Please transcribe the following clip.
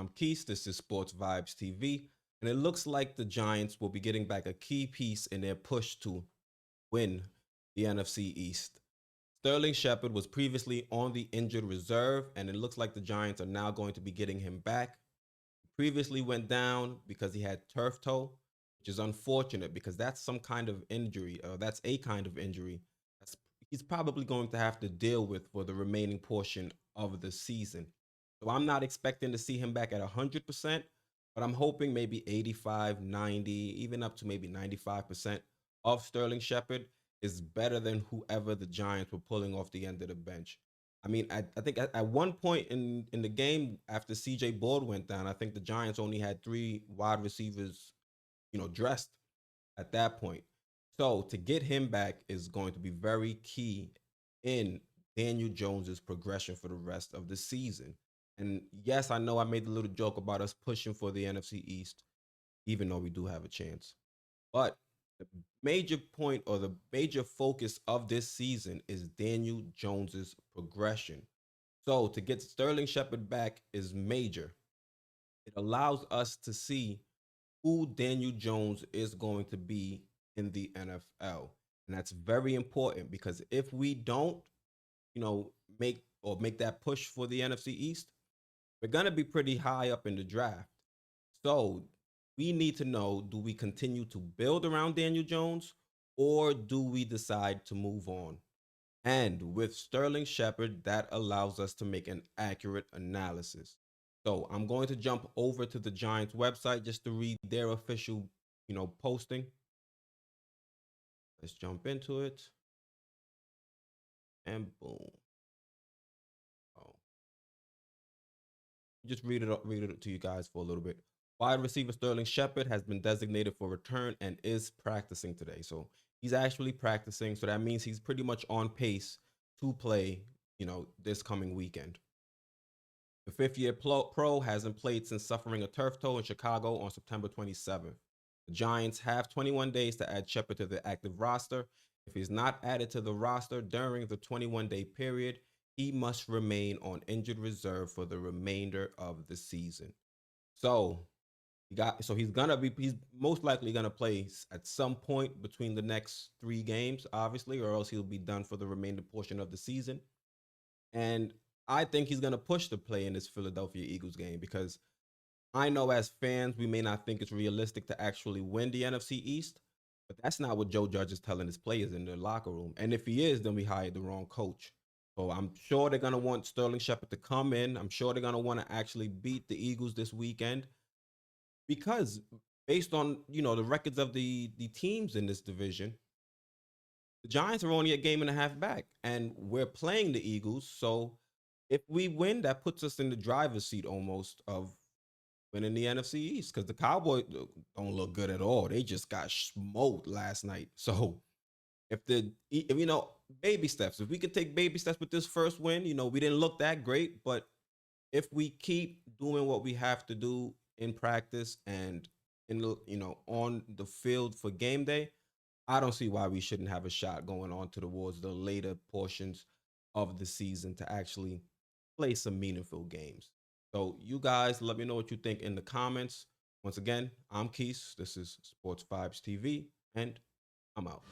I'm Keith. This is Sportsvibestv, and it looks like the Giants will be getting back a key piece in their push to win the NFC East. Sterling Shepherd was previously on the injured reserve, and it looks like the Giants are now going to be getting him back. He previously went down because he had turf toe, which is unfortunate because that's some kind of injury, or that's a kind of injury that's he's probably going to have to deal with for the remaining portion of the season. So I'm not expecting to see him back at 100%, but I'm hoping maybe 85, 90, even up to maybe 95% of Sterling Shepard is better than whoever the Giants were pulling off the end of the bench. I mean, I think at one point in the game after CJ Board went down, I think the Giants only had three wide receivers, dressed at that point. So to get him back is going to be very key in Daniel Jones's progression for the rest of the season. And yes, I know I made a little joke about us pushing for the NFC East, even though we do have a chance. But the major point or the major focus of this season is Daniel Jones's progression. So to get Sterling Shepard back is major. It allows us to see who Daniel Jones is going to be in the NFL. And that's very important because if we don't, make that push for the NFC East, we're going to be pretty high up in the draft. So we need to know, do we continue to build around Daniel Jones or do we decide to move on? And with Sterling Shepherd, that allows us to make an accurate analysis. So I'm going to jump over to the Giants website just to read their official, posting. Let's jump into it. And boom. Oh. Just read it to you guys for a little bit. Wide receiver Sterling Shepherd has been designated for return and is practicing today. So he's actually practicing. So that means he's pretty much on pace to play, this coming weekend. The fifth-year pro hasn't played since suffering a turf toe in Chicago on September 27th. The Giants have 21 days to add Shepard to the active roster. If he's not added to the roster during the 21-day period, he must remain on injured reserve for the remainder of the season. So he's most likely gonna play at some point between the next 3 games, obviously, or else he'll be done for the remainder portion of the season. And I think he's gonna push to play in this Philadelphia Eagles game because I know as fans we may not think it's realistic to actually win the NFC East, but that's not what Joe Judge is telling his players in their locker room. And if he is, then we hired the wrong coach. So I'm sure they're gonna want Sterling Shepherd to come in. I'm sure they're gonna want to actually beat the Eagles this weekend. Because based on, the records of the teams in this division, the Giants are only a game and a half back, and we're playing the Eagles. So if we win, that puts us in the driver's seat almost of winning the NFC East because the Cowboys don't look good at all. They just got smoked last night. So if baby steps, if we could take baby steps with this first win, we didn't look that great, but if we keep doing what we have to do in practice and on the field for game day, I don't see why we shouldn't have a shot going on towards the later portions of the season to actually play some meaningful games. So you guys let me know what you think in the comments. Once again, I'm Keith. This is Sportsvibestv, and I'm out.